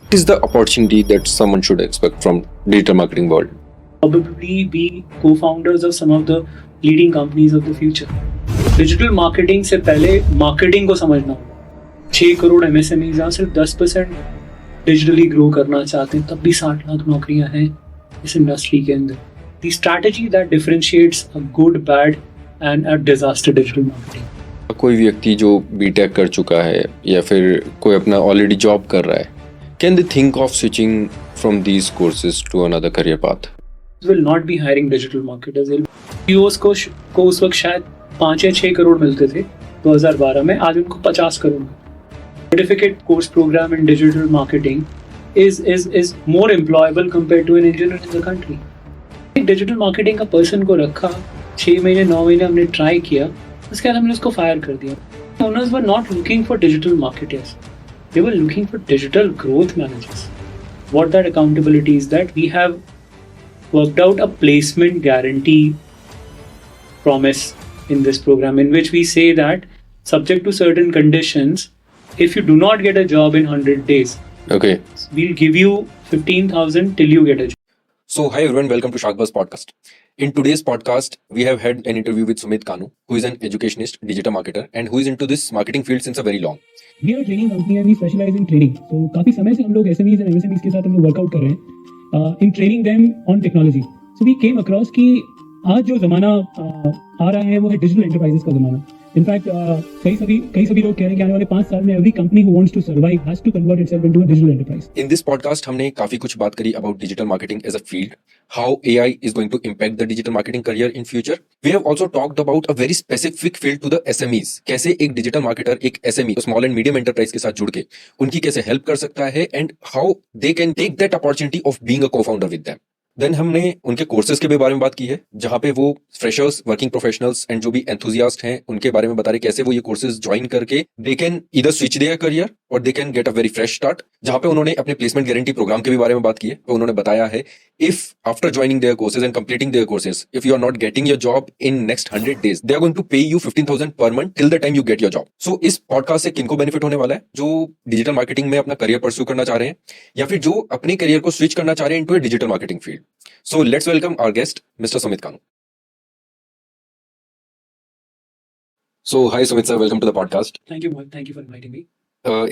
What is the opportunity that someone should expect from digital marketing world? Probably be co-founders of some of the leading companies of the future. Digital marketing से पहले marketing को समझना होगा। 6 crore MSMEs हैं, सिर्फ 10% digitally grow करना चाहते हैं, तब भी 60 लाख नौकरियां हैं इस इंडस्ट्री के अंदर। The strategy that differentiates a good, bad and a disaster digital marketing. कोई व्यक्ति जो बीटेक कर चुका है या फिर कोई अपना ऑलरेडी जॉब कर रहा है, can they think of switching from these courses to another career path? Will not be hiring digital marketers. CEOs को उस वक्त शायद 5 या 6 करोड़ मिलते थे 2012 में, आज उनको 50 crore. Certificate course program in digital marketing is more employable compared to an engineer in the country. Digital marketing का पर्सन को रखा, 6 महीने 9 महीने हमने ट्राई किया, उसके बाद हमने उसको फायर कर दिया। Owners were not looking for digital marketers, they were looking for digital growth managers. What that accountability is that we have worked out a placement guarantee promise in this program, in which we say that subject to certain conditions, if you do not get a job in 100 days, Okay. we'll give you 15,000 till you get a job. So, hi everyone, welcome to Shark Buzz podcast. In today's podcast, we have had an interview with Sumit Kanu, who is an educationist, digital marketer, and who is into this marketing field since a very long. We are a training company and we specialize in training. So काफी समय से हम लोग SMEs and MSMEs के साथ हम लोग workout कर रहे हैं in training them on technology. So we came across कि आज जो जमाना आ रहा है वो है डिजिटल एंटरप्राइजेस का जमाना। इनफैक्ट कई सभी लोग कह रहे हैं कि आने वाले 5 साल में every company who wants to survive has to convert itself into a digital enterprise. In this podcast, हमने काफी कुछ बात करी about digital marketing as a field, how AI is going to impact the digital marketing career in future. We have also talked about a very specific field to the SMEs. कैसे एक digital marketer एक SME, small and medium enterprise के साथ जुड़ के उनकी कैसे help कर सकता है and how they can take that opportunity of being a co-founder with them. Then हमने उनके कोर्सेज के भी बारे में बात की है, जहां पे वो फ्रेशर्स, वर्किंग प्रोफेशनल्स एंड जो भी एंथुजियास्ट हैं उनके बारे में बता रहे कैसे वो ये कोर्सेज ज्वाइन करके they can either switch their career और they can get a very fresh start. जहां पे उन्होंने अपने प्लेसमेंट गारंटी प्रोग्राम के भी बारे में बात की है, तो उन्होंने बताया है if after joining their courses and completing their courses, if you are not getting your job in next 100 days, they are going to pay you 15,000 per month till the time you get your job. So इस podcast से किनको benefit होने वाला है? जो digital marketing में अपना career pursue करना चाह रहे हैं या फिर जो अपने करियर को स्विच करना चाह रहे हैं into a digital marketing field. So let's welcome our guest, Mr. Sumit Kanu. So hi Sumit sir, welcome to the podcast. Thank you, Mohit. Thank you for inviting me.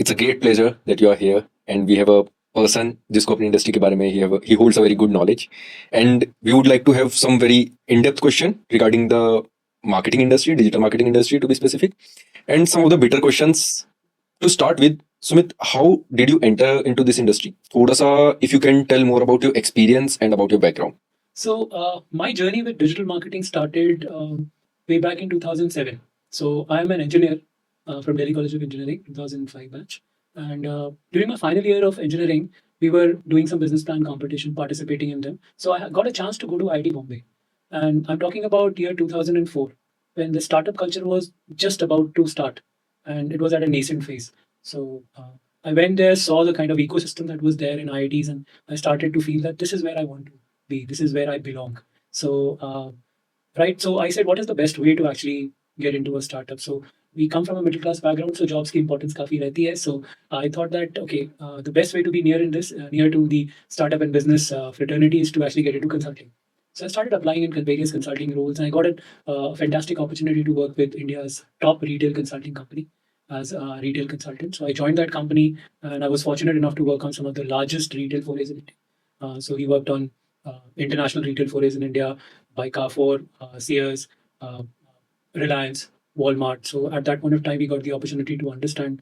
It's a great pleasure that you are here, and we have a person जिसको अपनी industry के बारे में he holds a very good knowledge, and we would like to have some very in-depth question regarding the marketing industry, digital marketing industry to be specific, and some of the better questions to start with. Sumit, how did you enter into this industry? थोड़ा सा if you can tell more about your experience and about your background. So my journey with digital marketing started way back in 2007. So I am an engineer from Delhi College of Engineering, 2005 batch. And during my final year of engineering, we were doing some business plan competition, participating in them. So I got a chance to go to IIT Bombay. And I'm talking about year 2004, when the startup culture was just about to start. And it was at a nascent phase. So I went there, saw the kind of ecosystem that was there in IITs, and I started to feel that this is where I want to be. This is where I belong. So, right. So I said, what is the best way to actually get into a startup? So we come from a middle class background, so jobs ki importance काफी रहती है. So I thought that okay, the best way to be near in this, near to the startup and business fraternity is to actually get into consulting. So I started applying in various consulting roles, and I got a fantastic opportunity to work with India's top retail consulting company as a retail consultant. So I joined that company, and I was fortunate enough to work on some of the largest retail forays in India. So we worked on international retail forays in India by Carrefour, Sears, uh, Reliance, Walmart. So at that point of time, we got the opportunity to understand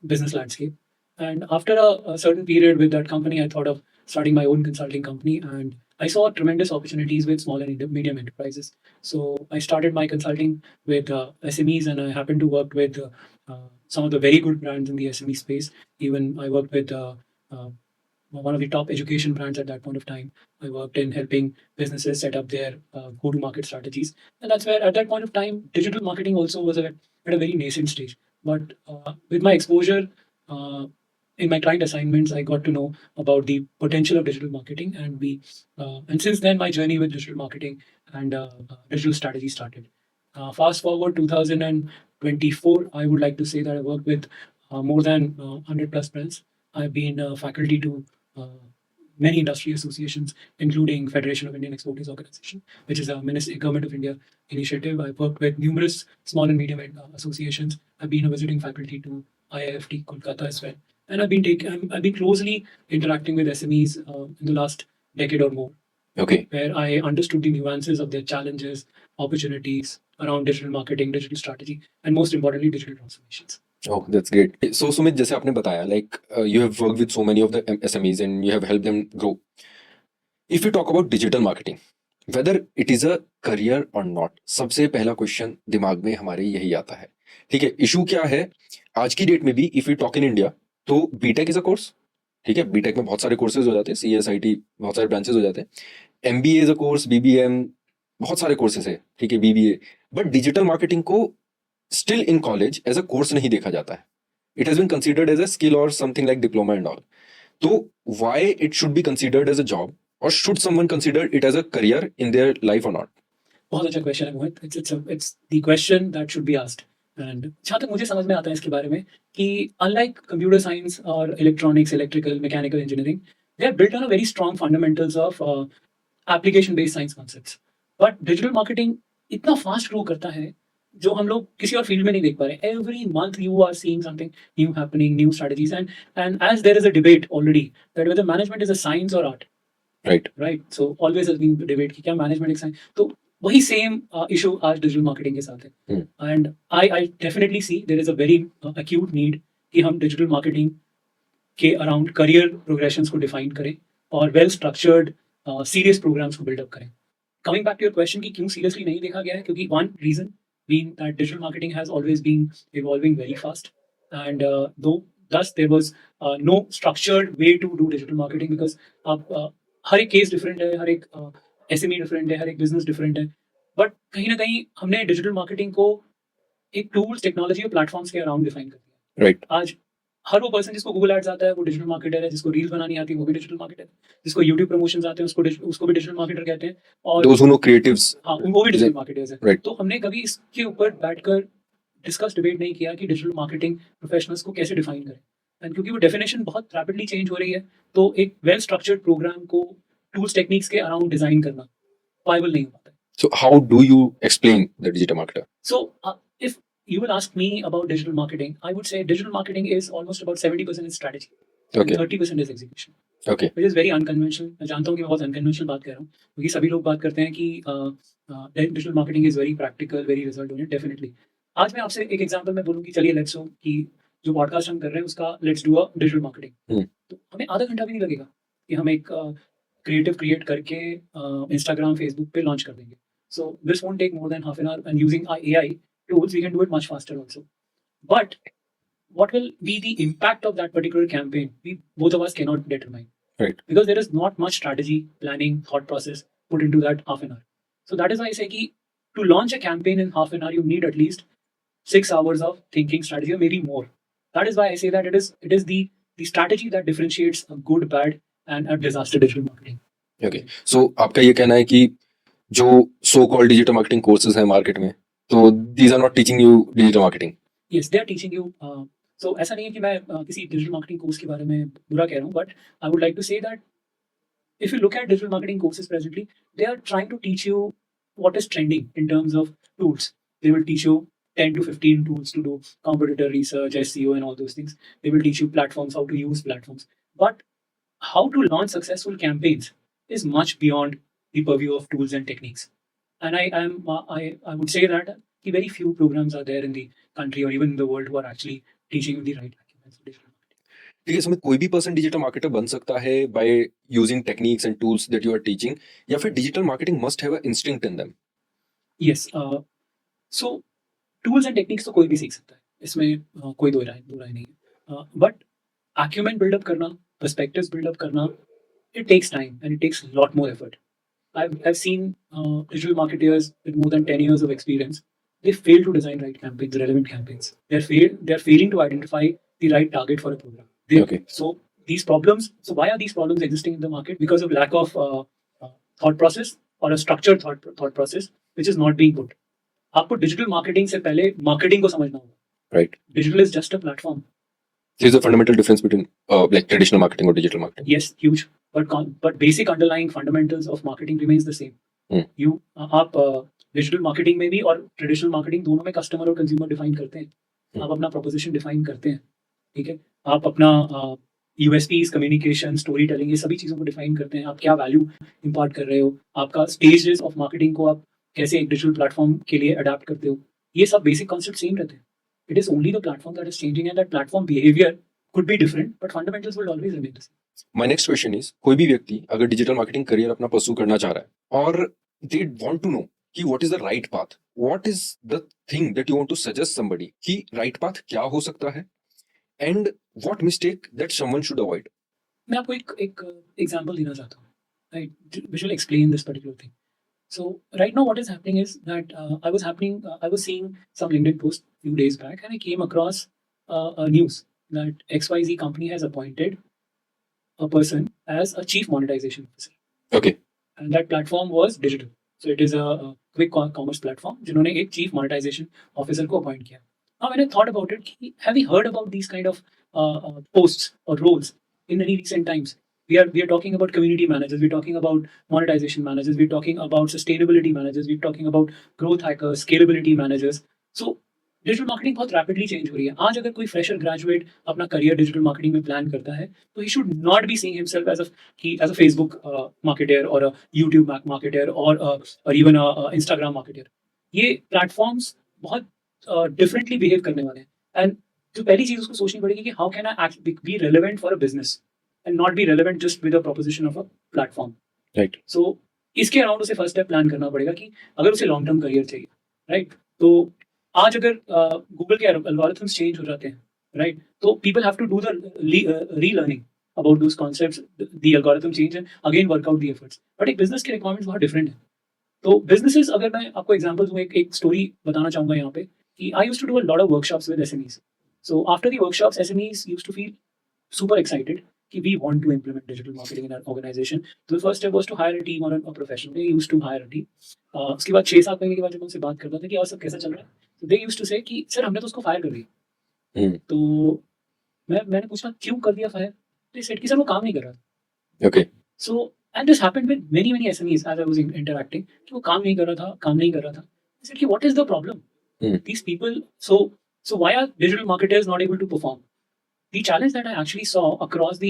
business landscape. And after a certain period with that company, I thought of starting my own consulting company, and I saw tremendous opportunities with small and medium enterprises. So I started my consulting with SMEs, and I happened to work with some of the very good brands in the SME space. Even I worked with one of the top education brands at that point of time. I worked in helping businesses set up their go-to-market strategies, and that's where at that point of time, digital marketing also was at a very nascent stage. But with my exposure in my client assignments, I got to know about the potential of digital marketing, and since then, my journey with digital marketing and digital strategy started. Fast forward 2024, I would like to say that I worked with more than 100 plus brands. I've been faculty to many industry associations, including Federation of Indian Exporters Organization, which is a Government of India initiative. I've worked with numerous small and medium associations. I've been a visiting faculty to IIFT Kolkata as well, and I've been closely interacting with SMEs in the last decade or more, Okay. where I understood the nuances of their challenges, opportunities around digital marketing, digital strategy, and most importantly, digital transformations. Oh, that's great. So Sumit, जैसे आपने बताया, like you have worked with so many of the SMEs and you have helped them grow. If you talk about digital marketing, whether it is a career or not, सबसे पहला question दिमाग में हमारे यही आता है. ठीक है, इशू क्या है आज की डेट में भी, if you talk in India, तो बीटेक इज अ कोर्स. ठीक है, बीटेक में बहुत सारे कोर्सेज हो जाते हैं, CSIT, बहुत सारे ब्रांचेस हो जाते हैं. MBA is a course, BBM, बहुत सारे कोर्सेज है. ठीक है, BBA. बट डिजिटल मार्केटिंग को still in college as a course नहीं देखा जाता है. It has been considered as a skill और something like diploma and all. तो why it should be considered as a job, or should someone consider it as a career in their life or not? बहुत अच्छा question है मोहित. It's the question that should be asked. And जहाँ तक मुझे समझ में आता है इसके बारे में कि unlike computer science और electronics, electrical, mechanical engineering, they are built on a very strong fundamentals of application based science concepts. But digital marketing इतना fast grow करता है जो हम लोग किसी और फील्ड में नहीं देख पा रहे. Every month you are seeing something new happening, new strategies, and as there is a debate already that whether management is a science or art. Right. So always has been debate कि क्या management एक science. तो वही same issue आज digital marketing के साथ है. And I definitely see there is a very acute need कि हम डिजिटल मार्केटिंग के अराउंड करियर प्रोग्रेशंस को डिफाइन करें और वेल स्ट्रक्चर्ड सीरियस प्रोग्राम्स को बिल्डअप करें. Coming back to your question कि क्यों सीरियसली नहीं देखा गया है, क्योंकि one reason being that digital marketing has always been evolving very fast and though thus there was no structured way to do digital marketing because आप हर एक case different है, हर एक SME डिफरेंट है, हर एक बिजनेस डिफरेंट है. But कहीं ना कहीं हमने डिजिटल मार्केटिंग को एक टूल्स, टेक्नोलॉजी और प्लेटफॉर्म्स के अराउंड डिफाइन कर दिया. राइट. आज हर वो पर्सन जिसको गूगल एड्स आता है वो डिजिटल मार्केटर है, जिसको रील बनानी आती है वो भी डिजिटल मार्केटर है, जिसको यूट्यूब प्रमोशंस आते हैं उसको भी डिजिटल मार्केटर कहते हैं, और Those who know creatives. हाँ वो भी डिजिटल मार्केटर्स हैं. Right. तो हमने कभी इसके ऊपर बैठकर डिस्कस डिबेट नहीं किया कि डिजिटल मार्केटिंग प्रोफेशनल्स को कैसे डिफाइन करें. एंड क्योंकि वो डेफिनेशन बहुत रैपिडली चेंज हो रही है, तो एक वेल स्ट्रक्चर्ड प्रोग्राम को टूल्स टेक्निक्स के अराउंड डिजाइन करना वायबल नहीं हो पाता है. So how do you explain the digital marketer? So if you will ask me about digital marketing, I would say digital marketing is almost about 70% is strategy, Okay. and 30% is execution, Okay. which is very unconventional. मैं जानता हूँ कि मैं बहुत unconventional बात कर रहा हूँ, क्योंकि सभी लोग बात करते हैं कि digital marketing is very practical, very result oriented. Definitely आज मैं आपसे एक एग्जांपल में बोलूँ कि चलिए लेट्स सो कि जो पॉडकास्ट हम कर रहे हैं उसका let's do a digital marketing. तो हमें आधा घंटा भी नहीं लगेगा कि हम एक क्रिएटिव क्रिएट करके इंस्टाग्राम, फेसबुक पे लॉन्च कर देंगे. So this won't take more than half an hour, and using AI tools, we can do it much faster also. But what will be the impact of that particular campaign? We both of us cannot determine. Right. Because there is not much strategy, planning, thought process put into that half an hour. So that is why I say ki to launch a campaign in half an hour, you need at least 6 hours of thinking strategy, or maybe more. That is why I say that it is the strategy that differentiates a good, bad, and a disaster digital marketing. Okay. So आपका ये कहना है कि जो so called digital marketing courses हैं market में, तो these are not teaching you digital marketing. Yes, they are teaching you. So ऐसा नहीं है कि मैं किसी डिजिटल मार्केटिंग कोर्स के बारे में बुरा कह रहा हूँ, but I would like to say that if you look at digital marketing courses presently, they are trying to teach you what is trending in terms of tools. They will teach you 10 to 15 tools to do competitor research, SEO, and all those things. They will teach you platforms, how to use platforms. But how to launch successful campaigns is much beyond the purview of tools and techniques. And I would say that very few programs are there in the country or even in the world who are actually teaching you the right acumen for digital marketing. ठीक है, सुमित, कोई भी person digital marketer बन सकता है by using techniques and tools that you are teaching, या फिर digital marketing must have a instinct in them? Yes. So tools and techniques तो कोई भी सीख सकता है, इसमें कोई दो राय नहीं है. But acumen build up करना, perspectives build up करना, it takes time and it takes a lot more effort. I've seen digital marketers with more than 10 years of experience. They fail to design right campaigns, relevant campaigns. They're failing to identify the right target for a program. Okay. So these problems. So why are these problems existing in the market? Because of lack of thought process or a structured thought process which is not being put. आपको digital marketing से पहले marketing को समझना होगा. Right. Digital is just a platform. There's a fundamental difference between like traditional marketing or digital marketing. Yes, huge. But basic underlying fundamentals of marketing remains the same. Hmm. आप digital marketing में भी और traditional marketing दोनों में customer और consumer define करते हैं। आप अपना प्रोपोजिशन डिफाइन करते हैं, ठीक है। आप अपना यूएसपीज, कम्युनिकेशन, स्टोरी टेलिंग, ये सभी चीज़ों को डिफाइन करते हैं। आप क्या वैल्यू इम्पार्ट कर रहे हो, आपका स्टेजेस ऑफ मार्केटिंग को आप कैसे एक डिजिटल प्लेटफॉर्म के लिए अडाप्ट करते हो, ये सब बेसिक कॉन्सेप्ट सेम रहते हैं। It is only the platform that is changing and that platform behaviour could be different, but fundamentals will always remain the same. My next question is, कोई भी व्यक्ति अगर डिजिटल मार्केटिंग करियर अपना pursue करना चाह रहा है और they want to know कि what is the right path, what is the thing that you want to suggest somebody कि right path क्या हो सकता है and what mistake that someone should avoid. मैं आपको एक एग्जांपल देना चाहता हूँ, right, which will explain this particular thing. So right now what is happening is that I was seeing some LinkedIn post few days back, and I came across a news that XYZ company has appointed a person as a chief monetization officer, Okay. and that platform was digital. So it is a quick commerce platform जिन्होंने एक chief monetization officer को appoint किया. Now when I thought about it, have you heard about these kind of posts or roles in any recent times? We are talking about community managers, we're talking about monetization managers, we're talking about sustainability managers, we're talking about growth hackers, scalability managers. So digital marketing बहुत rapidly change हो रही है। आज अगर कोई fresher graduate अपना career digital marketing में plan करता है, तो he should not be seeing himself as a Facebook marketer और अ यूट्यूब मार्केटर और इवन अ इंस्टाग्राम मार्केटर। ये प्लेटफॉर्म्स बहुत डिफरेंटली बिहेव करने वाले हैं। एंड जो पहली चीज उसको सोचनी पड़ेगी कि how can I B relevant for a business and not be relevant just with a proposition of a platform, Right. सो इसके अराउंड उसे फर्स्ट स्टेप प्लान करना पड़ेगा कि अगर उसे लॉन्ग टर्म करियर चाहिए, राइट, तो आज अगर गूगल के एल्गोरिथम्स चेंज हो जाते हैं, राइट, तो people have to do the relearning about those concepts, the algorithm change and again work out the efforts. But एक बिजनेस के रिक्वायरमेंट्स बहुत डिफरेंट है। तो बिजनेसेस, अगर मैं आपको एग्जांपल दूं, एक स्टोरी बताना चाहूंगा यहाँ पे कि I used to do a lot of workshops with SMEs. So after the workshops SMEs used to feel super excited कि we want to implement digital marketing in our organization. So the first step was to hire a team or a professional. They used to hire a team. उसके बाद 6-7 महीने के बाद जब उनसे बात करता था कि और सब कैसा चल रहा है, तो they used to say कि सर हमने तो उसको फायर कर दिया। तो मैंने पूछा क्यों कर दिया फायर? They said कि सर वो काम नहीं कर रहा था। Okay. So and this happened with many SMEs as I was interacting कि वो काम नहीं कर रहा था। I said कि what is the problem? These people, so why are digital marketers not able to perform? The challenge that I actually saw across the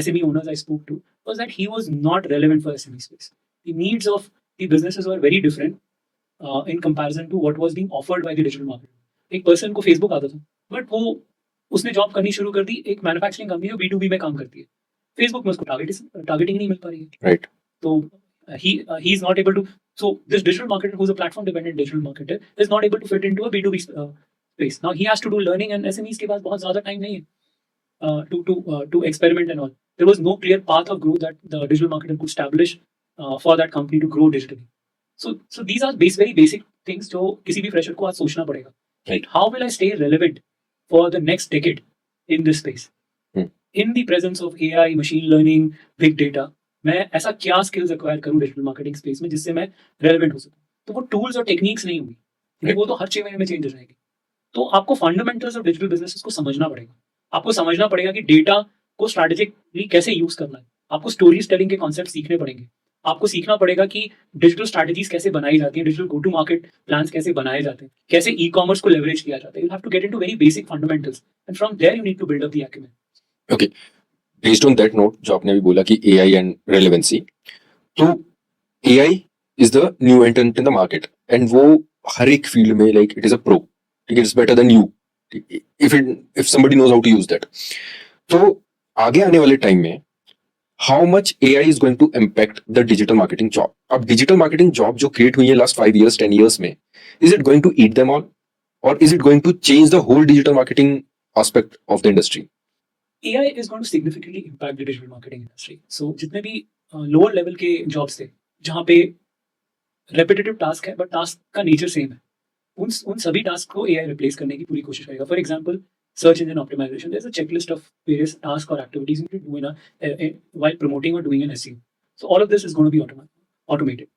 SME owners I spoke to was that he was not relevant for SME space. The needs of the businesses were very different in comparison to what was being offered by the digital market. एक person को Facebook आता था, but वो उसने job करनी शुरू कर दी एक मैन्युफैक्चरिंग कंपनी जो B2B में काम करती है। Facebook में उसको टारगेटिंग नहीं मिल पा रही है। Right. तो he is not able to. So this digital marketer, who's a platform dependent digital marketer, is not able to fit into a B2B space. Now he has to do learning, and SMEs के पास बहुत ज़्यादा time नहीं है to experiment and all. There was no clear path of growth that the digital marketer could establish for that company to grow digitally. So these are very basic things जो किसी भी fresher को आज सोचना पड़ेगा. Right. How will I stay relevant for the next decade in this space? In the presence of AI, machine learning, big data, मैं ऐसा क्या skills acquire करूँ digital marketing space में जिससे मैं relevant हो सकूँ? तो वो tools और techniques नहीं होंगी, क्योंकि वो तो हर 6 महीने में चेंज हो जाएगी। तो आपको फंडामेंटल्स ऑफ डिजिटल बिजनेसेस को समझना पड़ेगा। आपको समझना पड़ेगा कि डेटा को स्ट्रैटेजिकली कैसे यूज करना है। आपको स्टोरी टेलिंग के कॉन्सेप्ट सीखने पड़ेंगे। आपको सीखना पड़ेगा कि डिजिटल स्ट्रैटेजीज कैसे बनाई जाती हैं, digital go to market plans कैसे बनाए जाते हैं, कैसे ई कॉमर्स को लेवरेज किया जाता है। You have to get into very basic fundamentals and from there you need to build up the acumen. Okay. Based on that note, जो आपने अभी बोला कि AI and relevancy, तो AI is the new entrant in the market and वो हर एक field में like it is a pro. ठीक है, it's better than you. If somebody knows how to use that. तो आगे आने वाले टाइम में how much AI is going to impact the digital marketing job? अब digital marketing job जो create हुई है last 5 years, 10 years में, is it going to eat them all? Or is it going to change the whole digital marketing aspect of the industry? AI is going to significantly impact the digital marketing industry. So जितने भी lower level के jobs थे जहाँ पे repetitive task है but task का nature same है, उन सभी टास्क को AI रिप्लेस करने की पूरी कोशिश करेगा। For example search engine optimization, there's a checklist of various tasks or activities you need to do while promoting or doing an SEO. So all of this is going to be automated.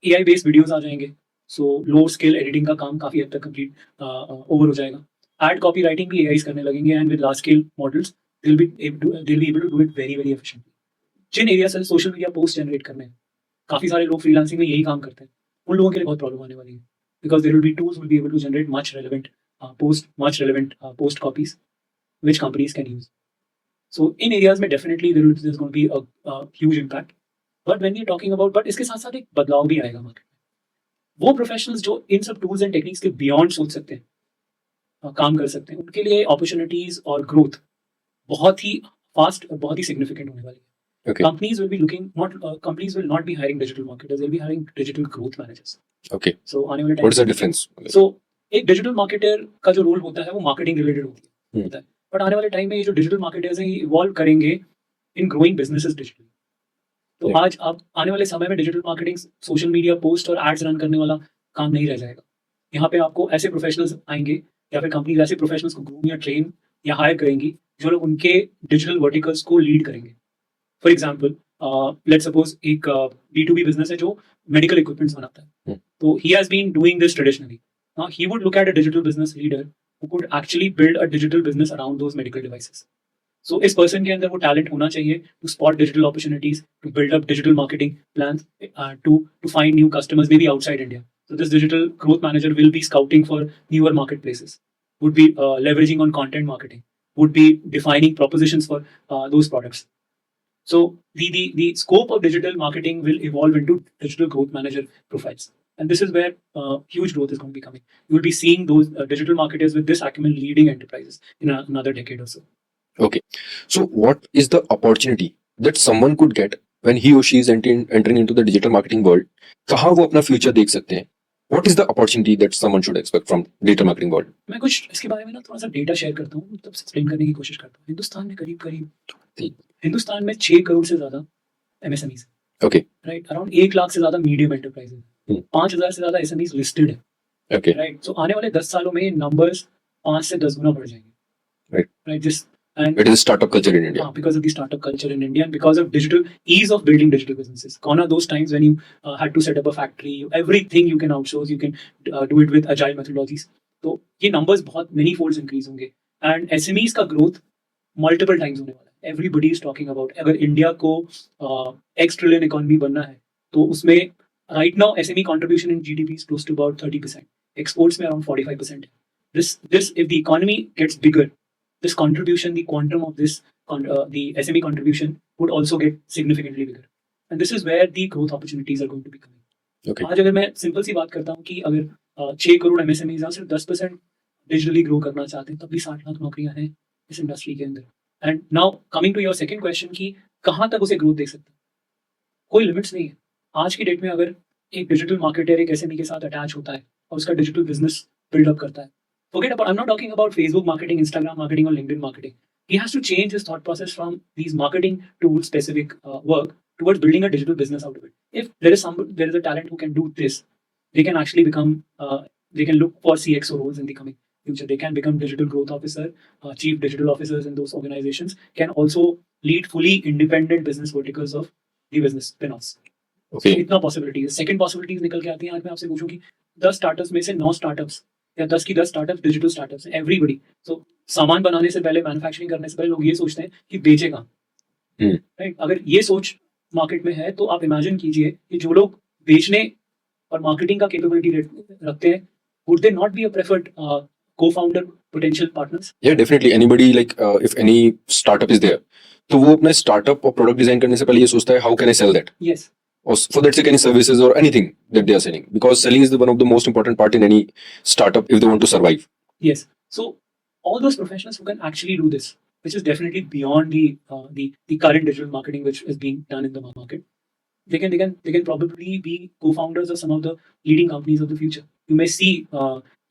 AI based videos आ जाएंगे, so low scale editing का काम काफी हद तक complete over हो जाएगा। Ad copy writing भी AIs करने लगेंगे and with large scale models they'll be able to do it very very efficiently. जिन एरिया से सोशल मीडिया पोस्ट जनरेट करने हैं, काफी सारे लोग फ्रीलांसिंग में यही काम करते हैं, उन लोगों के लिए बहुत प्रॉब्लम आने वाली है, because there will be tools will be able to generate much relevant post copies which companies can use. So in areas में definitely there's going to be a huge impact. But when we're talking about, but इसके साथ साथ एक बदलाव भी आएगा market में. वो प्रोफेशनल्स जो इन सब टूल्स एंड टेक्निक्स के बियॉन्ड सोच सकते हैं, काम कर सकते हैं, उनके लिए अपॉर्चुनिटीज और ग्रोथ बहुत ही फास्ट और बहुत ही सिग्निफिकेंट होने वाली है. Okay. Companies will not be hiring digital marketers, they'll be hiring digital growth managers. Okay. So आने वाले What is the time difference? So एक डिजिटल मार्केटर का जो रोल होता है वो मार्केटिंग रिलेटेड होता है. बट आने वाले टाइम में ये जो डिजिटल मार्केटर्स हैं ये इवॉल्व करेंगे इन ग्रोइंग बिजनेसेस डिजिटली. तो Yeah. आज आप आने वाले समय में digital marketing, social media post और एड्स रन करने वाला काम नहीं रह जाएगा. यहाँ पे आपको ऐसे प्रोफेशनल्स आएंगे या फिर कंपनीज ऐसे प्रोफेशनल्स को ग्रूम या ट्रेन या हायर करेंगी जो लोग उनके डिजिटल वर्टिकल्स को लीड करेंगे. फॉर एग्जाम्पल लेट्स सपोज एक B2B बिजनेस है जो मेडिकल इक्विपमेंट्स बनाता है. तो he has been doing this traditionally. Now he would look at a digital business leader who could actually build a digital business around those medical devices. So इस person के अंदर वो talent होना चाहिए to spot digital opportunities, to build up digital marketing plans, to find new customers maybe outside India. So this digital growth manager will be scouting for newer marketplaces, would be leveraging on content marketing, would be defining propositions for those products. So the scope of digital marketing will evolve into digital growth manager profiles. And this is where huge growth is going to be coming. You will be seeing those digital marketers with this acumen leading enterprises in another decade or so. Okay. So what is the opportunity that someone could get when he or she is entering into the digital marketing world? कहाँ वो अपना future देख सकते हैं? What is the opportunity that someone should expect from digital marketing world? मैं कुछ इसके बारे में ना थोड़ा सा डेटा शेयर करता हूँ, मतलब एक्सप्लेन करने की कोशिश करता हूँ. हिंदुस्तान में हिंदुस्तान में 6 करोड़ से ज्यादा MSMEs, Okay. Right, around 1 lakh से ज्यादा मीडियम एंटरप्राइजेज, 5,000 से ज्यादा SMEs लिस्टेड है, Okay. राइट. सो आने वाले 10 सालों में नंबर्स 5 से 10 गुना बढ़ जाएंगे, Right. राइट. जिस and It is a startup culture in India. because of the startup culture in India and because of digital ease of building digital businesses. Gone are those times when you had to set up a factory, everything you can outsource, you can do it with agile methodologies. तो ये numbers बहुत many folds increase होंगे and SMEs का growth multiple times होने वाला है. Everybody is talking about अगर India को X trillion economy बनना है तो उसमें right now SME contribution in GDP is close to about 30%. Exports में around 45% है. This if the economy gets bigger, this contribution, the quantum of this, the SME contribution would also get significantly bigger. And this is where the growth opportunities are going to be coming. Okay. आज अगर मैं simple सी बात करता हूँ कि अगर 6 crore MSMEs हैं, सिर्फ 10% डिजिटली ग्रो करना चाहते हैं, तब भी 60 लाख नौकरियां हैं इस इंडस्ट्री के अंदर. And now coming to your second question कि कहाँ तक उसे ग्रोथ देख सकते हैं, कोई लिमिट्स नहीं है. आज की डेट में अगर एक डिजिटल मार्केटर एक SME के साथ अटैच होता है और उसका डिजिटल बिजनेस बिल्डअप करता है, forget about, I'm not talking about Facebook marketing, Instagram marketing or LinkedIn marketing. He has to change his thought process from these marketing tool specific work towards building a digital business out of it. If there is a talent who can do this, they can actually become, they can look for CXO roles in the coming future. They can become digital growth officer, chief digital officers in those organizations, can also lead fully independent business verticals of the business spin-offs. Okay. So इतना possibility है. Second possibilities निकल के आती हैं. आज मैं आपसे पूछूं कि 10 स्टार्टअप्स में से 9 स्टार्टअप्स या 10 की 10 स्टार्टअप्स डिजिटल स्टार्टअप्स हैं. एवरीबडी. सो सामान बनाने से पहले, मैन्युफैक्चरिंग करने से पहले लोग ये सोचते हैं कि बेचेगा, राइट. अगर ये सोच मार्केट में है तो आप इमेजिन कीजिए कि जो लोग बेचने और मार्केटिंग का कैपेबिलिटी रखते हैं, would they not be a preferred co-founder potential partners? Yeah, definitely. Anybody like if any startup is there, तो वो अपना startup और product design करने से पहले ये सोचता है how can I sell that? Yes. Or for that sake any services or anything that they are selling, because selling is one of the most important part in any startup if they want to survive. Yes. So all those professionals who can actually do this, which is definitely beyond the current digital marketing which is being done in the market, they can probably be co-founders of some of the leading companies of the future. You may see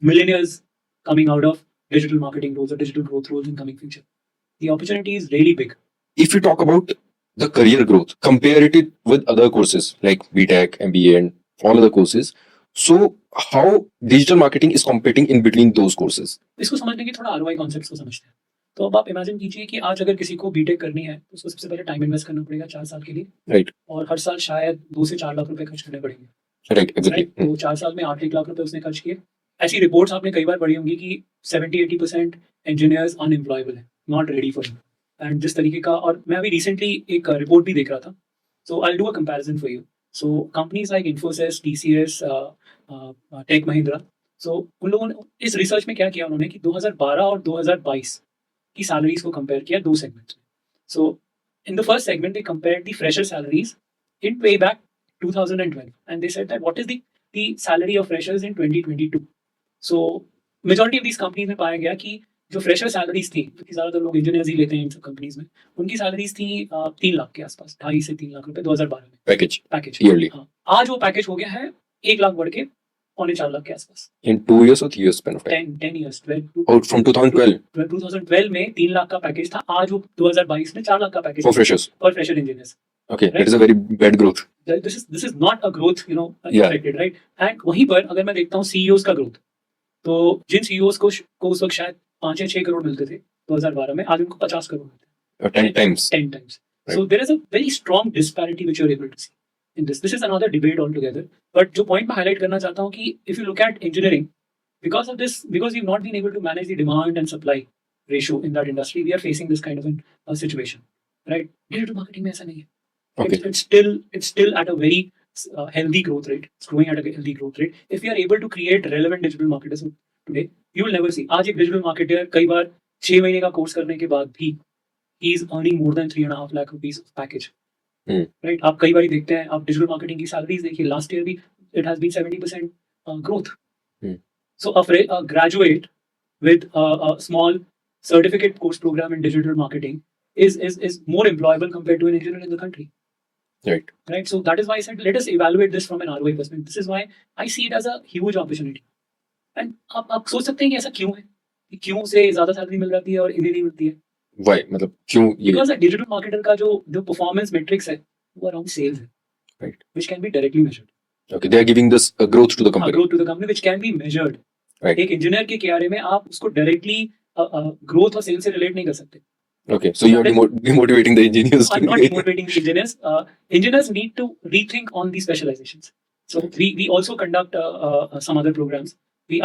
millionaires coming out of digital marketing roles or digital growth roles in coming future. The opportunity is really big. If you talk about the career growth, compare it with other courses like BTech, MBA and all other courses. So how digital marketing is competing in between those courses? इसको समझने की थोड़ा ROI concepts को समझते हैं. तो अब आप इमेजिन कीजिए कि आज अगर किसी को बीटेक करनी है तो उसको सबसे पहले टाइम इन्वेस्ट करना पड़ेगा 4 साल के लिए. Right. और हर साल शायद 2 से 4 लाख रुपए खर्च करने पड़ेंगे. Right, exactly. तो 4 साल में 8 लाख रुपए उसने खर्च किए. ऐसी रिपोर्ट्स आपने कई बार पढ़ी होंगी कि 70-80% इंजीनियर्स अनएम्प्लॉयबल है, not ready for it. And जिस तरीके का, और मैं अभी रिसेंटली एक रिपोर्ट भी देख रहा था, so I do a comparison for you. So companies like Infosys, TCS, Tech Mahindra, so उन लोगों ने इस रिसर्च में क्या किया, उन्होंने कि 2012 और 2022 की सैलरीज को कंपेयर किया दो सेगमेंट्स में। So in the first segment they compared the fresher salaries in पे back 2012 and they said that what is the salary of freshers in 2022। So majority of these companies में पाया गया कि जो फ्रेशर सैलरीज थी, क्योंकि ज्यादातर लोग इंजीनियर्स ही लेते हैं इन सब कंपनीज में, उनकी सैलरीज थी 3 लाख के आसपास, 2.5 से 3 लाख रुपए 2012 में पैकेज पैकेज। ईयरली हाँ, आज वो पैकेज हो गया है 1 लाख बढ़ के 3.25 लाख के आसपास। इन 2 years or 3 years span of time? 10 years, Out from 2012 2012 में 3 लाख का पैकेज था, आज वो 2022 में 4 लाख का package for freshers. For fresher engineers. Okay, that is a very bad growth. This is not a growth, you know, Yeah. Expected, right? And वहीं पर अगर मैं देखता हूँ सीईओज का ग्रोथ, तो जिन सीईओज को उस वक्त शायद 5 या 6 करोड़ मिलते थे 2012 में, आज उनको 50 करोड़ मिलते हैं, 10 times. 10 times. So there is a very strong disparity which you're able to see in this. This is another debate altogether. But जो point मैं highlight करना चाहता हूँ कि if you look at engineering, because of this, because we've not been able to manage the demand and supply ratio in that industry, we are facing this kind of a situation, right? Digital marketing में ऐसा नहीं है. Okay. It's still at a very healthy growth rate. It's growing at a healthy growth rate. If we are able to create relevant digital marketers today, you will never see. आज एक digital marketer कई बार 6 महीने का course करने के बाद भी he is earning more than 3.5 lakh rupees of package. Right? आप कई बार ही देखते हैं, आप digital marketing की salaries देखिए, last year भी it has been 70% growth. So a graduate with a small certificate course program in digital marketing is more employable compared to an engineer in the country. Right. Right. So that is why I said let us evaluate this from an ROI perspective. This is why I see it as a huge opportunity. And आप सोच सकते हैं कि ऐसा क्यों है, कि क्यों से ज्यादा सैलरी मिल जाती है और इन्हें नहीं मिलती है? Why? मतलब क्यों ये? Because a digital marketer का जो performance metrics है वो around sales है, Right. which can be directly measured. Okay, they are giving this growth to the company. Growth to the company which can be measured. Right. एक engineer के KRA में आप उसको डायरेक्टली ग्रोथ और sales से relate नहीं कर सकते. Okay, so you are demotivating the engineers. I'm not demotivating the engineers. Engineers need to rethink on the specializations. So we also conduct some other programs.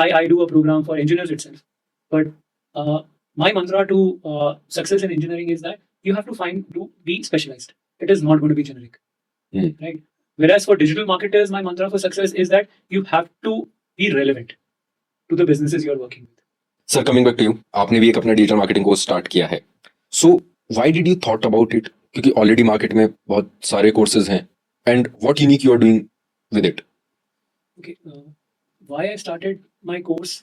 I do a program for engineers itself. But my mantra to success in engineering is that you have to be specialized. It is not going to be generic, right? Whereas for digital marketers, my mantra for success is that you have to be relevant to the businesses you are working with. Sir, coming back to you, आपने भी एक अपना digital marketing course start किया है. So why did you thought about it? क्योंकि already market में बहुत सारे कोर्सेज हैं. And what unique you are doing with it? Okay, why I started my course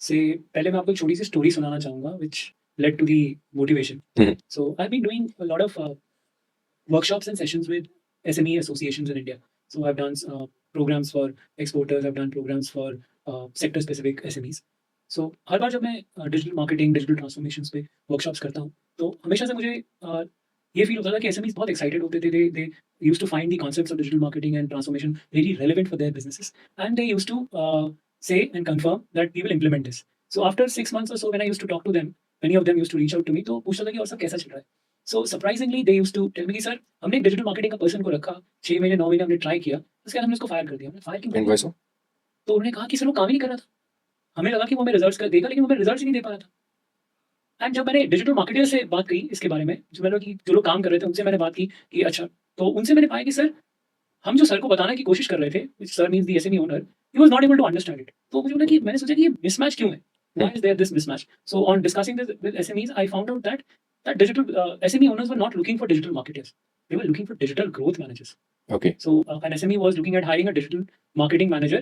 से पहले मैं आपको एक छोटी सी स्टोरी सुनाना चाहूँगा which led to the motivation. So I've been doing a lot of workshops and sessions with SME associations in India. So I've done programs for exporters, I've done programs for sector specific SMEs. So हर बार जब मैं digital marketing, digital transformations पे workshops करता हूँ, तो हमेशा से मुझे ये फील होता था कि SMEs बहुत एक्साइटेड होते थे. They used to find the concepts of digital marketing and transformation really relevant for their businesses, and they used to say and confirm that we will implement this. So after 6 months or so, when I used to talk to them, many of them used to reach out to me. तो पूछता था कि और सब कैसा चल रहा है. So surprisingly, they used to tell me कि सर हमने एक डिजिटल मार्केटिंग का पर्सन को रखा, 6 महीने 9 महीने हमने ट्राई किया, उसके बाद हमने उसको फायर कर दिया. हमने फायर क्यों And किया? why so? तो उन्होंने कहा कि सर वो काम ही नहीं कर रहा था. हमें लगा कि वो हमें रिजल्ट्स देगा, लेकिन वो हमें रिजल्ट्स ही नहीं दे पा रहा था. एंड जब मैंने डिजिटल मार्केटर से बात की इसके बारे में, जो लोग काम कर रहे थे उनसे मैंने बात की कि अच्छा, तो उनसे मैंने पाया कि सर हम जो सर को बताने की कोशिश कर रहे थे, sir means the SME owner, he was not able to understand it. तो मुझे लगा कि मैंने सोचा कि ये मिसमैच क्यों है, why is there this mismatch. So on discussing this with SMEs I found out that digital SME owners were not looking for digital marketers, they were looking for digital growth managers. Okay. So an SME was looking at hiring a digital marketing manager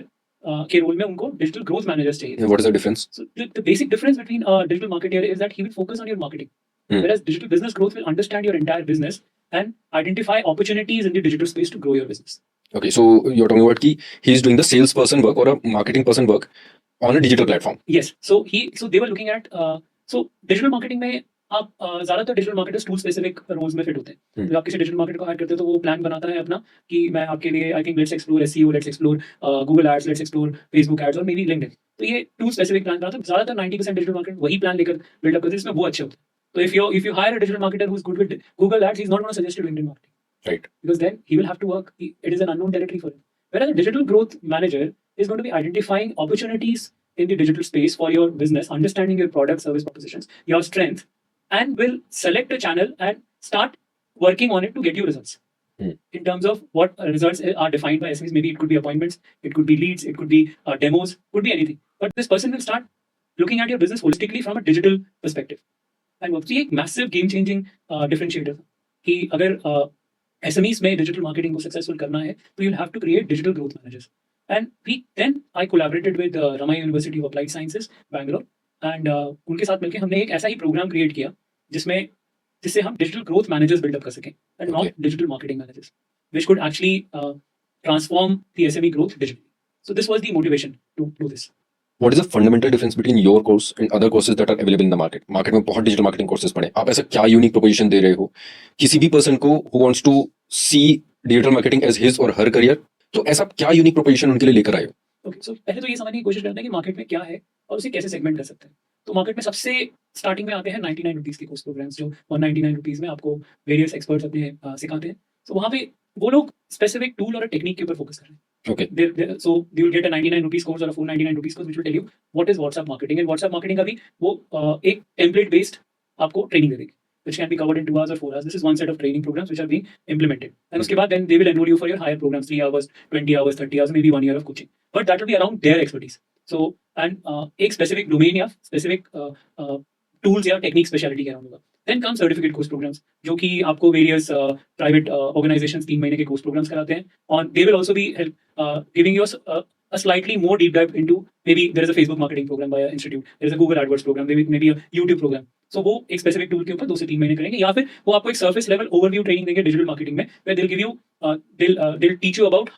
के role में उनको digital growth managers चाहिए. What is the difference? So the basic difference between a digital marketer is that he will focus on your marketing, whereas digital business growth will understand your entire business and identify opportunities in the digital space to grow your business. Okay, so you're talking about कि he is doing the salesperson work or a marketing person work on a digital platform. Yes. So they were looking at so digital marketing में आप ज्यादातर digital marketers tool specific roles में fit होते हैं. जब आप किसी डिजिटल मार्केटर को हायर करते हैं तो वो प्लान बनाता है अपना कि मैं आपके लिए I think let's explore SEO, let's explore Google ads, let's explore Facebook ads और मे बी लिंक्डइन. तो ये टूल स्पेसिफिक प्लान बनाता है. ज्यादातर 90% डिजिटल मार्केट वही प्लान लेकर बिल्डअप करते हैं, इसमें वो अच्छे होते हैं. तो if you hire a digital marketer who is good with Google ads, he is not gonna suggest LinkedIn marketing. Right. Because then he will have to work. It is an unknown territory for him. Whereas a digital growth manager is going to be identifying opportunities in the digital space for your business, understanding your product, service propositions, your strength, and will select a channel and start working on it to get you results. Hmm. In terms of what results are defined by SMEs, maybe it could be appointments, it could be leads, it could be demos, could be anything. But this person will start looking at your business holistically from a digital perspective. And वो एक massive game changing differentiator था कि अगर SMEs में digital marketing को successful करना है तो you'll have to create digital growth managers. And then I collaborated with Ramaiah University of Applied Sciences, Bangalore, and उनके साथ मिलकर हमने एक ऐसा ही प्रोग्राम क्रिएट किया जिससे हम डिजिटल ग्रोथ मैनेजर्स बिल्डअप कर सकें and not digital marketing managers which could actually transform the SME growth digitally. So this was the motivation to do this. What is the fundamental difference between your course and other courses that are available in the market? Market में बहुत digital marketing courses पढ़े, आप ऐसा क्या unique proposition दे रहे हो किसी भी पर्सन को who wants to see digital marketing as his or her career? तो ऐसा क्या यूनिक प्रोपोजिशन उनके लिए लेकर आए हो? Okay, so पहले तो ये समझने की कोशिश करते हैं कि मार्केट में क्या है और उसे कैसे सेगमेंट कर सकते हैं. तो मार्केट में सबसे स्टार्टिंग में आते हैं 99 रुपीज के कोर्स प्रोग्राम्स जो 199 रुपीज में आपको वेरियस एक्सपर्ट्स अपने सिखाते हैं. तो वहाँ पे वो लोग स्पेसिफिक टूल और टेक्निक के ऊपर फोकस कर रहे हैं. Okay. So you will get a 99 rupees course or a 499 rupees course which will tell you what is WhatsApp marketing, and WhatsApp marketing का भी वो एक template based आपको ट्रेनिंग दे देगी which can be covered in 2 hours or 4 hours. This is one set of training programs which are being implemented. And उसके बाद then they will enroll you for your higher programs, 3 hours, 20 hours, 30 hours, maybe 1 year of coaching. But that will be around their expertise. So and एक specific domain या specific tools या technique specialty के around होगा. Then comes certificate course programs जो कि आपको various private organizations 3 महीने के course programs कराते हैं. And they will also be giving you a slightly more deep dive into, maybe there is a Facebook marketing program by an institute, there is a Google AdWords program, maybe a YouTube program. So वो एक specific tool के ऊपर 2 से 3 महीने करेंगे, या फिर वो आपको एक surface level overview training देंगे digital marketing में, where they'll give you they'll teach you about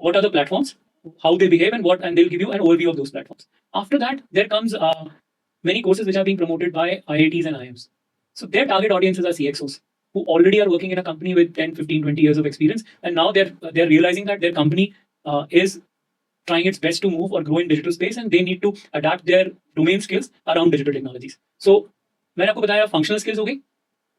what are the platforms, how they behave, and they'll give you an overview of those platforms. After that there comes many courses which are being promoted by IITs and IIMs. So their target audiences are CXOs who already are working in a company with 10, 15, 20 years of experience, and now they're realizing that their company is trying its best to move or grow in digital space, and they need to adapt their domain skills around digital technologies. So मैंने आपको बताया functional skills हो गई,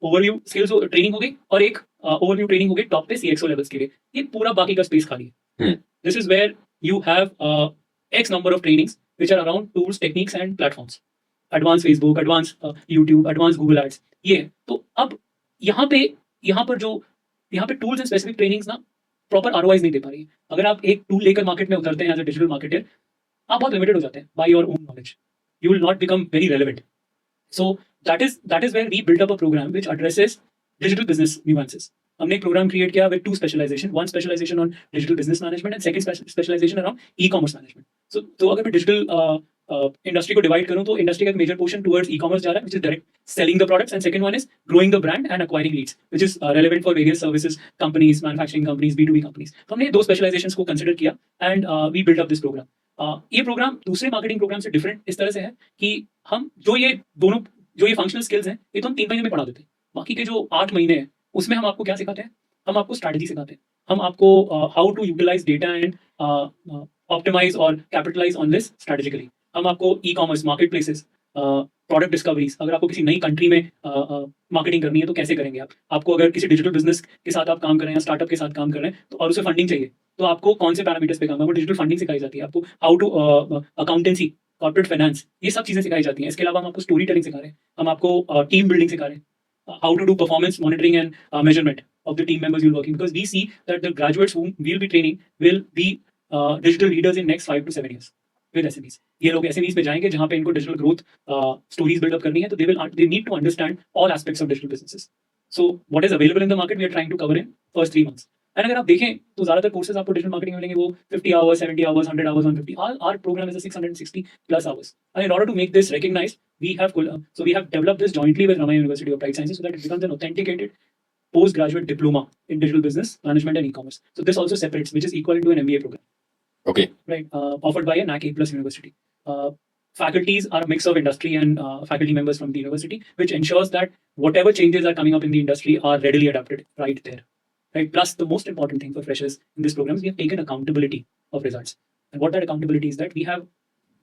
overview skills training हो गई, और एक overview training हो गई top पे CXO levels के लिए. ये पूरा बाकी का space खाली है. This is where you have X number of trainings which are around tools, techniques and platforms. Advanced Facebook, advanced YouTube, advanced Google Ads. ये तो अब यहाँ पे टूल्स एंड स्पेसिफिक ट्रेनिंग्स ना प्रॉपर आरओआईज नहीं दे पा रही है. अगर आप एक टूल लेकर मार्केट में उतरते हैं एज अ डिजिटल मार्केटर, आप बहुत लिमिटेड हो जाते हैं by your own knowledge. You will not become very relevant. So that is where we build up a programme which addresses digital business nuances. हमने एक प्रोग्राम क्रिएट किया with 2 specialisation, one specialisation on digital business management and second specialisation around e-commerce management. So तो अगर मैं digital industry को divide करूं तो industry का एक मेजर पोर्शन टुवर्ड्स ई-कॉमर्स जा रहा है, which is direct selling the products, and second one is growing the brand and acquiring leads, which is relevant for various services companies, manufacturing companies, B2B companies. तो हमने 2 specialisations को consider किया and we build up this program. ये program दूसरे marketing program से different इस तरह से है कि हम जो ये फंक्शनल स्किल्स हैं ये तो हम 3 महीने में पढ़ा देते हैं. बाकी के जो 8 महीने हैं उसमें हम आपको क्या सिखाते हैं? हम आपको स्ट्रैटेजी सिखाते हैं. हम आपको how to utilise data and optimise और कैपिटलाइज ऑन दिस स्ट्रैटेजिकली. हम आपको e-commerce, market places, product discoveries, अगर आपको किसी नई कंट्री में मार्केटिंग करनी है तो कैसे करेंगे आप. आपको अगर किसी डिजिटल बिजनेस के साथ आप काम कर रहे हैं, स्टार्टअप के साथ काम कर रहे हैं, तो और उसे फंडिंग चाहिए, तो आपको कौन से पैरामीटर्स पे काम करना है, वो डिजिटल फंडिंग सिखाई जाती है. आपको how to accountancy, corporate finance, ये सब चीजें सिखाई जाती हैं. इसके अलावा हम आपको स्टोरी टेलिंग सिखा रहे हैं, हम आपको टीम बिल्डिंग सिखा रहे हैं, how to do performance monitoring and measurement of the team members you're working, because we see that the graduates whom we'll be training will be digital leaders in next 5 to 7 years with SMEs. ये लोग SMEs पे जाएंगे जहाँ पे इनको digital growth stories build up करनी है, तो they need to understand all aspects of digital businesses. So what is available in the market we are trying to cover in first 3 months. And अगर आप देखें तो ज़्यादातर कोर्सेज आपको digital marketing में मिलेंगे वो 50 hours, 70 hours, 100 hours, 150. Our program is a 660 plus hours. And in order to make this recognized, we have developed this jointly with Ramaiah University of Applied Sciences so that it becomes an authenticated postgraduate diploma in digital business management and e-commerce. So this also separates, which is equivalent to an MBA program. Okay. Right. Offered by a NAC A+ university. Faculties are a mix of industry and faculty members from the university, which ensures that whatever changes are coming up in the industry are readily adapted right there. Right. Plus, the most important thing for freshers in this program is we have taken accountability of results. And what that accountability is that we have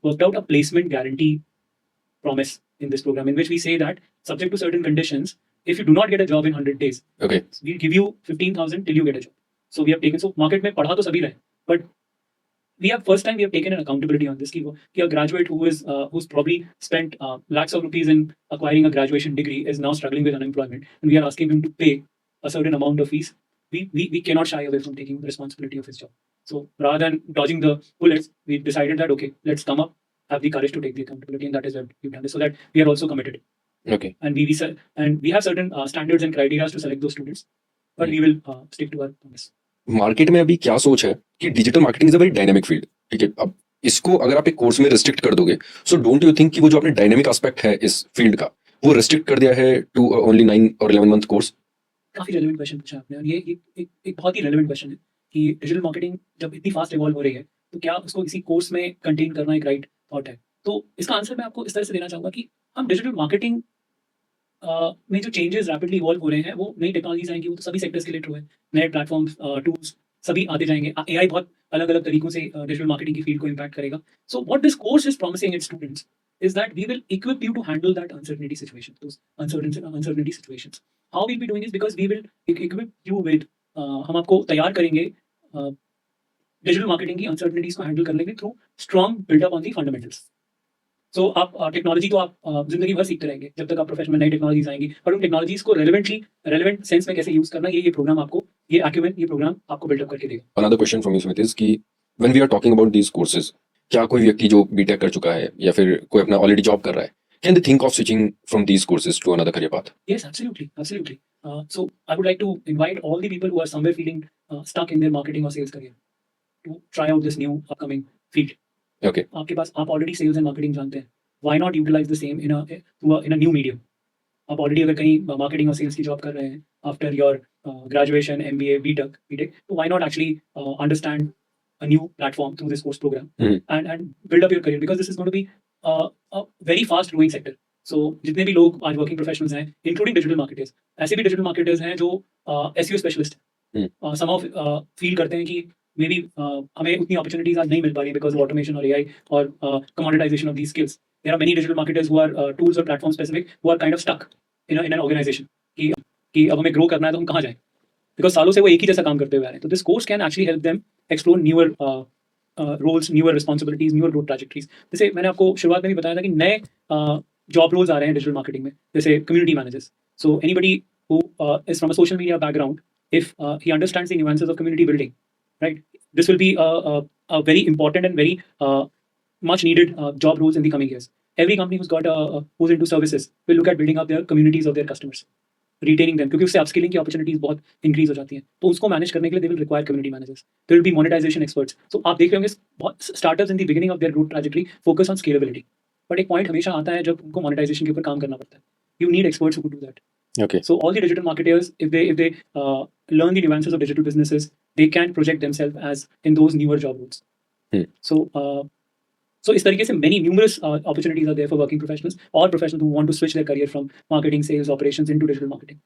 worked out a placement guarantee promise in this program, in which we say that subject to certain conditions, if you do not get a job in 100 days, Okay. we'll give you 15,000 till you get a job. So we have taken, so market में पढ़ा तो सभी रहे, but we have first time we have taken an accountability on this. Ki a graduate who's probably spent lakhs of rupees in acquiring a graduation degree is now struggling with unemployment, and we are asking him to pay a certain amount of fees. We cannot shy away from taking the responsibility of his job. So rather than dodging the bullets, we decided that okay, let's come up, have the courage to take the accountability, and that is what we've done. This so that we are also committed, Okay. and we have certain standards and criteria to select those students, but we will stick to our promise. Market में अभी क्या सोच है कि digital marketing is a very dynamic field, ठीक है। अब इसको अगर आप एक कोर्स में रिस्ट्रिक्ट कर दोगे, सो डोंट यू थिंक कि वो जो आपने डायनेमिक एस्पेक्ट है इस फील्ड का, वो रिस्ट्रिक्ट कर दिया है टू ओनली 9 और 11 मंथ कोर्स? काफी रेलेवेंट क्वेश्चन पूछा आपने, और ये एक बहुत ही रेलेवेंट क्वेश्चन है कि डिजिटल मार्केटिंग जब इतनी फास्ट इवॉल्व हो रही है तो क्या उसको किसी कोर्स में कंटेन करना एक राइट थॉट है? तो इसका आंसर मैं आपको इस तरह से देना चाहूंगा कि हम डिजिटल मार्केटिंग में जो चेंजेस रैपिडली इवॉल्व हो रहे हैं, वो नई टेक्नोलॉजीज आएंगी, वो तो सभी सेक्टर्स के लिए ट्रू है। नए प्लेटफॉर्म्स, टूल्स सभी आते जाएंगे। एआई बहुत अलग अलग तरीकों से डिजिटल मार्केटिंग की फील्ड को इम्पैक्ट करेगा। So what this course is promising it's students is that we will equip you to handle that uncertainty situation, those uncertainty situations. How we'll be doing is because we will equip you with हम आपको तैयार करेंगे digital marketing की uncertainties को handle करने के through strong buildup on the fundamentals. So आप technology तो आप जिंदगी भर सीखते रहेंगे जब तक आप प्रोफेशन में नई टेक्नोलॉजीज आएंगी, पर उन टेक्नोलॉजीज को रेलेवेंट सेंस में कैसे यूज करना, ये प्रोग्राम आपको, ये एक्यूमेंट, ये प्रोग्राम आपको बिल्डअप करके देगा। Another question from you Smith is कि when we are talking about these courses, क्या कोई व्यक्ति जो बीटेक कर चुका है या फिर कोई अपना ऑलरेडी जॉब कर रहा है, can they think of switching from these courses to another career path? Yes, absolutely. So I would like to invite all the people who are somewhere feeling stuck in their marketing or sales career to try out this new upcoming field. Okay. आपके पास, आप already sales and marketing जानते हैं, why not utilise the same in a new medium? आप already अगर कहीं marketing और sales की job कर रहे हैं after your graduation, MBA, BTech, तो why not actually understand a new platform through this course program and build up your career, because this is going to be a very fast growing sector. So जितने भी लोग आज working professionals हैं, including digital marketers, ऐसे भी digital marketers हैं जो SEO specialist somehow feel करते हैं कि मे बी हमें उतनी अपॉर्चुनिटीज आज नहीं मिल पा रही है बिकॉज ऑफ ऑटोमेशन और एआई और commoditisation of the skills. There are many digital marketers who are tools और platform specific, who are kind of stuck in an organisation कि अब हमें ग्रो करना है तो हम कहाँ जाएं, बिकॉज सालों से वो एक ही जैसा काम करते हुए आ रहे हैं। तो this course can actually help them explore newer roles, newer responsibilities, newer growth trajectories. जैसे मैंने आपको शुरुआत में भी बताया था कि नए जॉब रोल्स आ रहे हैं डिजिटल मार्केटिंग में, जैसे community managers. So anybody who is from a social media background, if he understands the nuances of community building, right, this will be a very important and very much needed job roles in the coming years. Every company who's into services will look at building up their communities of their customers, retaining them, क्योंकि उससे upskilling की opportunities बहुत increase हो जाती हैं। तो उसको manage करने के लिए they will require community managers, there will be monetisation experts. So आप देख रहे होंगे बहुत startups in the beginning of their growth trajectory focus on scalability, but एक पॉइंट हमेशा आता है जब उनको मोनेटाइजेशन के ऊपर काम करना पड़ता है। You need experts who could do that. Okay. So all the digital marketers, if they learn the nuances of digital businesses, they can project themselves as in those newer job roles. So इस तरीके से many numerous opportunities are there for working professionals or professionals who want to switch their career from marketing, sales, operations into digital marketing.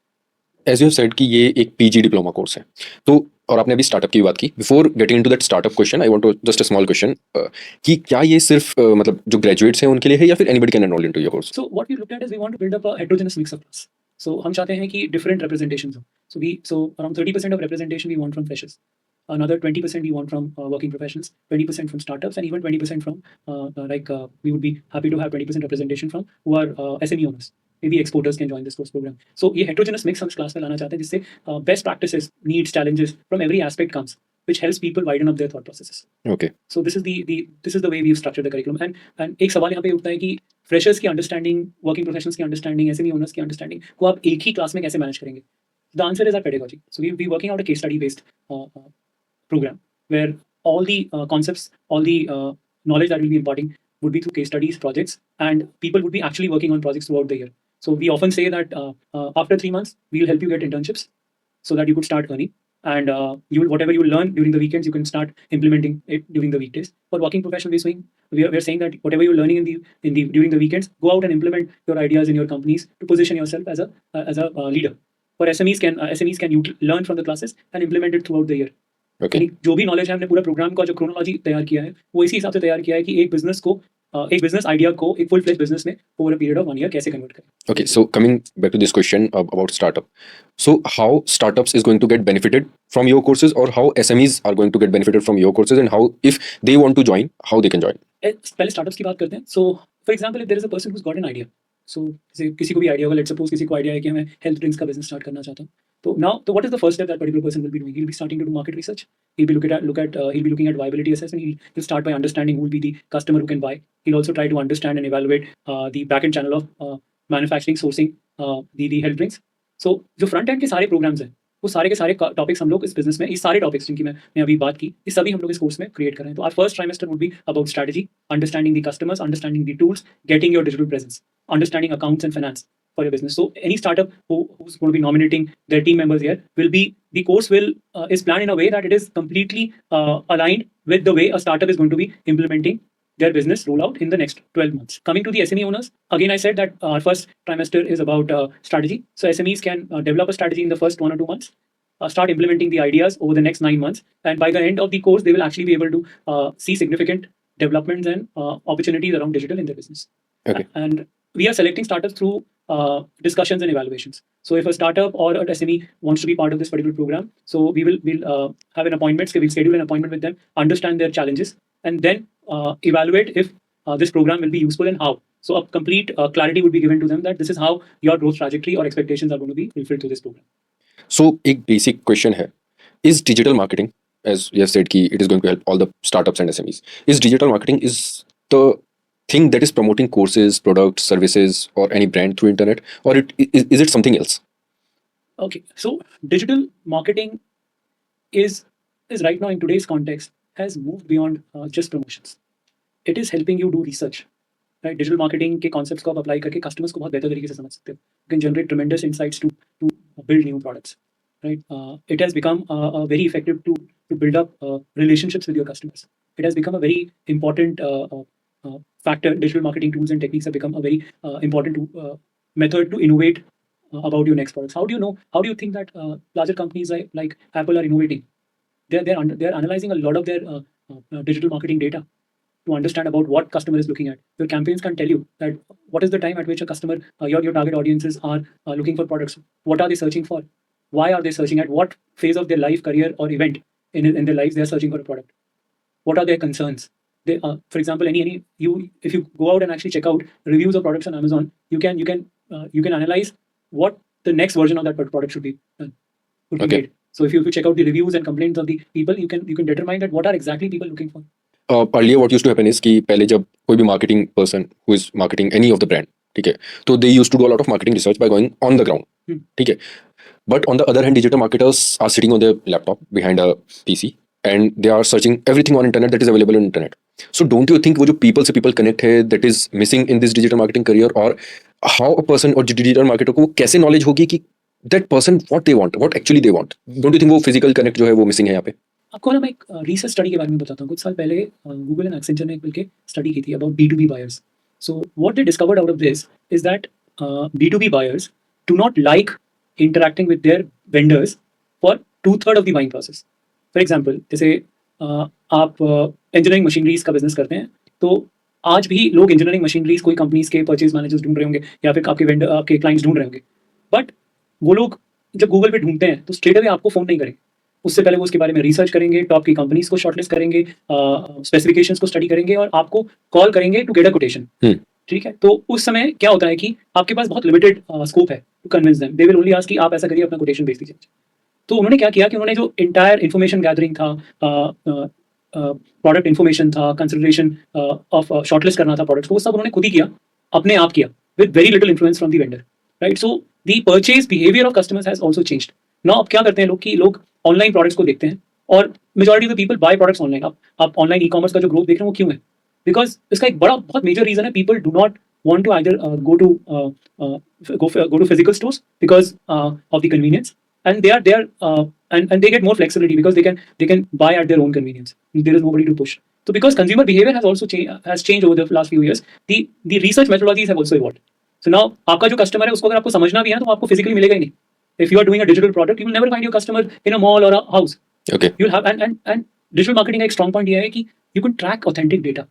As you have said कि ये एक PG diploma course है, तो और आपने अभी स्टार्टअप की बात की। Before getting into that startup question, I want to just a small question कि क्या ये सिर्फ मतलब जो ग्रेजुएट्स हैं उनके लिए है या फिर anybody can enrol into your course? So what we looked at is we want to build up a heterogeneous mix of class. So हम चाहते हैं कि different representations हो. So around 30% of representation we want from freshers, another 20% we want from working professionals, 20% from startups, and even 20% from we would be happy to have 20% representation from who are SME owners. Maybe exporters can join this course program. So ये heterogeneous mix हम इस class में लाना चाहते हैं, जिससे best practices, needs, challenges from every aspect comes, which helps people widen up their thought processes. Okay. So this is the way we've structured the curriculum. And एक सवाल यहाँ पे उठता है कि फ्रेशर्स की अंडरस्टैंडिंग, वर्किंग प्रोफेशनल्स की understanding, SME owners की अंडरस्टैंडिंग को आप एक ही क्लास में कैसे मैनेज करेंगे? The answer is our pedagogy. So we working out a case study based program where all the concepts, all the knowledge that we'll be imparting would be through case studies, projects, and people would be actually working on projects throughout the year. So we often say that after 3 months, we'll help you get internships so that you could start earning. And whatever you learn during the weekends, you can start implementing it during the weekdays. For working professionals, we're saying that whatever you're learning during the weekends, go out and implement your ideas in your companies to position yourself as a leader. For SMEs can learn from the classes and implement it throughout the year. Okay. जो भी knowledge है, हमने पूरा programme का जो chronology तैयार किया है वो इसी हिसाब से तैयार किया है कि एक बिजनेस को एक बिजनेस आइडिया को एक फुल फ्लेज बिजनेस में over a period of 1 year कैसे कन्वर्ट करें. Okay, so coming back to this question about startup. So how startups is going to get benefited from your courses, or how SMEs are going to get benefited from your courses, and how if they want to join, how they can join? पहले startups की बात करते हैं. So for example if there is a person who's got an idea. So किसी को भी idea होगा, let's suppose किसी को आइडिया है कि मैं हेल्थ ड्रिंक्स का बिजनेस स्टार्ट करना चाहता हूं. तो नाउ तो what is the first step that particular person will be doing? He will be starting to do market research. He'll be looking at viability assessment. He'll start by understanding who will be the customer who can buy. He'll also try to understand and evaluate the back end channel of manufacturing, sourcing the health drinks. So जो front end के सारे programmes हैं, वो सारे के सारे topics हम लोग इस बिजनेस में, ये सारे टॉपिक्स जिनकी मैं अभी बात की, ये सभी हम लोग इस कोर्स में क्रिएट कर रहे हैं. तो our first trimester would be about strategy, understanding the customers, understanding the tools, getting your digital presence, understanding accounts and finance for your business. So any startup who's going to be nominating their team members here the course is planned in a way that it is completely aligned with the way a startup is going to be implementing their business rollout in the next 12 months. Coming to the SME owners, again I said that our first trimester is about strategy. So SMEs can develop a strategy in the first 1 or 2 months, start implementing the ideas over the next 9 months, and by the end of the course they will actually be able to see significant developments and opportunities around digital in their business. Okay. And we are selecting startups through discussions and evaluations. So if a startup or an SME wants to be part of this particular program, so we'll have an appointment, we'll schedule an appointment with them, understand their challenges, and then evaluate if this program will be useful and how. So a complete clarity would be given to them that this is how your growth trajectory or expectations are going to be fulfilled through this program. So एक basic question है, is digital marketing, as you have said कि it is going to help all the startups and SMEs, is digital marketing is the thing that is promoting courses, products, services, or any brand through internet, or is it something else? Okay, so digital marketing is right now in today's context has moved beyond just promotions. It is helping you do research. Right, digital marketing के concepts को आप apply करके customers को बहुत बेहतर तरीके से समझ सकते हो. You can generate tremendous insights to build new products. Right, it has become very effective to build up relationships with your customers. It has become a very important factor. Digital marketing tools and techniques have become a very important method to innovate about your next products. How do you know? How do you think that larger companies like Apple are innovating? They're analyzing a lot of their digital marketing data to understand about what customer is looking at. Your campaigns can tell you that what is the time at which a customer, your target audiences are looking for products. What are they searching for? Why are they searching? At what phase of their life, career, or event in their lives they are searching for a product? What are their concerns? They, for example, if you go out and actually check out reviews of products on Amazon, you can analyze what the next version of that product should be Okay. made. So if you check out the reviews and complaints of the people, you can determine that what are exactly people looking for. Earlier what used to happen is कि पहले जब कोई भी marketing person who is marketing any of the brand, ठीक है, तो they used to do a lot of marketing research by going on the ground, ठीक है. But on the other hand, digital marketers are sitting on their laptop behind a PC and they are searching everything on internet that is available on internet. So don't you think वो जो people से people connect है that is missing in this digital marketing career, or how a person और digital marketer को कैसे knowledge होगी कि that person what they want, what actually they want? Don't you think वो physical connect जो है वो missing है यहाँ पे? आपको ना मैं एक रिसर्च स्टडी के बारे में बताता हूँ. कुछ साल पहले गूगल एंड एक्सेंचर ने मिलकर स्टडी की थी about B2B buyers. So what they discovered out of this is that B2B buyers do not like interacting with their vendors for 2/3 of the buying process. For example, जैसे आप engineering machineries का business करते हैं, तो आज भी लोग engineering machineries कोई कंपनीज के परचेज मैनेजर्स ढूंढ रहे होंगे या फिर आपके क्लाइंट्स ढूंढ रहे होंगे. बट वो लोग जब गूगल पे ढूंढते हैं तो स्ट्रेट अवे आपको फोन नहीं करेंगे. उससे पहले वो उसके बारे में रिसर्च करेंगे, टॉप की कंपनीज को शॉर्टलिस्ट करेंगे, स्पेसिफिकेशंस को स्टडी करेंगे और आपको कॉल करेंगे टू गेट अ कोटेशन. ठीक है, तो उस समय क्या होता है कि आपके पास बहुत लिमिटेड स्कोप है to convince them. They will only ask कि आप ऐसा करिए, अपना कोटेशन भेज दीजिए. तो उन्होंने क्या किया कि उन्होंने जो इंटायर इन्फॉर्मेशन गैदरिंग था, प्रोडक्ट इन्फॉर्मेशन था, कंसिडरेशन ऑफ शॉर्टलिस्ट करना था प्रोडक्ट्स को, वो सब उन्होंने खुद ही किया, अपने आप किया, with very little influence from the vendor. Right, so the purchase behaviour of customers has also changed. Now अब क्या करते हैं लोग कि लोग ऑनलाइन प्रोडक्ट्स को देखते हैं और majority of the people buy products online. आप ऑनलाइन ई कॉमर्स का जो ग्रोथ देख रहे हैं वो क्यों है? बिकॉज इसका एक बहुत मेजर रीजन है, people do not want to either go to physical stores because of the convenience, and they are and they get more flexibility because they can buy at their own convenience. There is nobody to push. So because consumer behavior has also changed over the last few years, the research methodologies have also evolved. So now आपका जो customer है उसको अगर आपको समझना भी है तो आपको physically मिलेगा ही नहीं. If you are doing a digital product, you will never find your customer in a mall or a house. Okay. You'll have and digital marketing का एक strong point ये है कि you can track authentic data.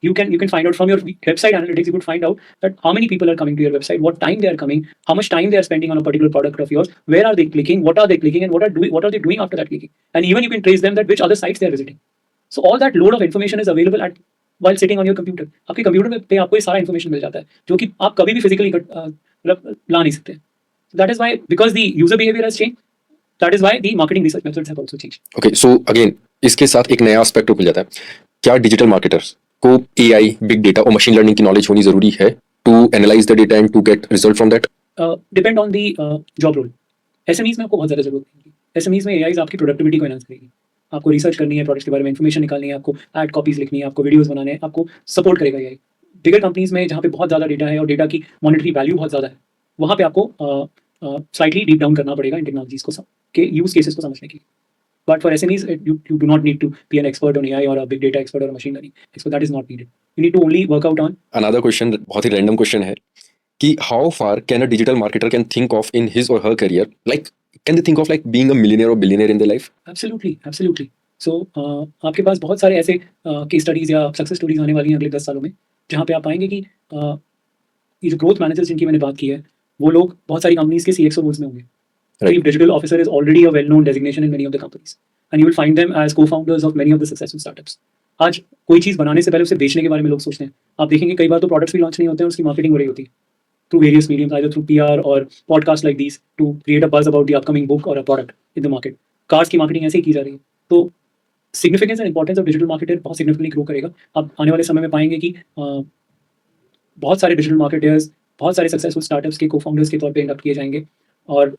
you can find out from your website analytics. You could find out that how many people are coming to your website, what time they are coming, how much time they are spending on a particular product of yours, where are they clicking, what are they clicking, and what are they doing after that clicking. And even you can trace them that which other sites they are visiting. So all that load of information is available at while sitting on your computer. आपके computer पे आपको ये सारा information मिल जाता है जो कि आप कभी भी फिजिकली मतलब ला नहीं सकते. That is why, because the user behavior has changed, that is why the marketing research methods have also changed. Okay, so again इसके साथ एक नया एस्पेक्ट खुल जाता है. क्या डिजिटल मार्केटर्स को एआई, बिग डेटा और मशीन लर्निंग की नॉलेज होनी जरूरी है to analyse the data and to get result from that? Depend on the job role. SMEs में आपको बहुत ज़्यादा जरूरत पड़ेगी. SMEs में AI आपकी प्रोडक्टिविटी को एनहांस करेगी. आपको रिसर्च करनी है, प्रोडक्ट्स के बारे में इन्फॉर्मेशन निकालनी है, आपको एड कॉपीज लिखनी है, आपको वीडियोस बनाने हैं, आपको सपोर्ट करेगा AI. बिगर कंपनीज में जहाँ पे बहुत ज़्यादा डेटा है और डेटा की मॉनिटरी वैल्यू बहुत ज़्यादा है, वहाँ पे आपको स्लाइटली डीप डाउन करना पड़ेगा इन टेक्नोलॉजीज को के यूज केसेस को समझने के लिए. But for SMEs, you do not need to be an expert on AI or a big data expert or a machine learning expert. That is not needed. You need to only work out on. Another question, बहुत ही random question है कि how far can a digital marketer can think of in his और her career, like can they think of like being a millionaire और billionaire in their life? Absolutely, absolutely. So आपके पास बहुत सारे ऐसे case studies या success stories आने वाली हैं अगले 10 सालों में, जहाँ पे आप पाएंगे कि ये जो ग्रोथ मैनेजर्स जिनकी मैंने बात की है, वो लोग बहुत सारी कंपनीज के CXO रोल्स में होंगे. Right. Chief Digital Officer is already a well-known designation in many of the companies, and you will find them as co-founders of many of the successful startups. आज कोई चीज़ बनाने से पहले उसे बेचने के बारे में लोग सोचते हैं. आप देखेंगे कई बार तो प्रोडक्ट्स भी लॉन्च नहीं होते हैं, उसकी मार्केटिंग हो रही होती है through various mediums, either through PR or podcasts like these, to create a buzz about the upcoming book or a product in the market. Cars की मार्केटिंग ऐसे ही की जा रही है. तो significance and importance of digital marketer बहुत significantly grow करेगा. आप आने वाले समय में पाएंगे कि बहुत सारे डिजिटल मार्केटर्स, बहुत सारे सक्सेसफुल स्टार्टअप्स के को-फाउंडर्स के तौर पे इंडक्ट किए जाएंगे. और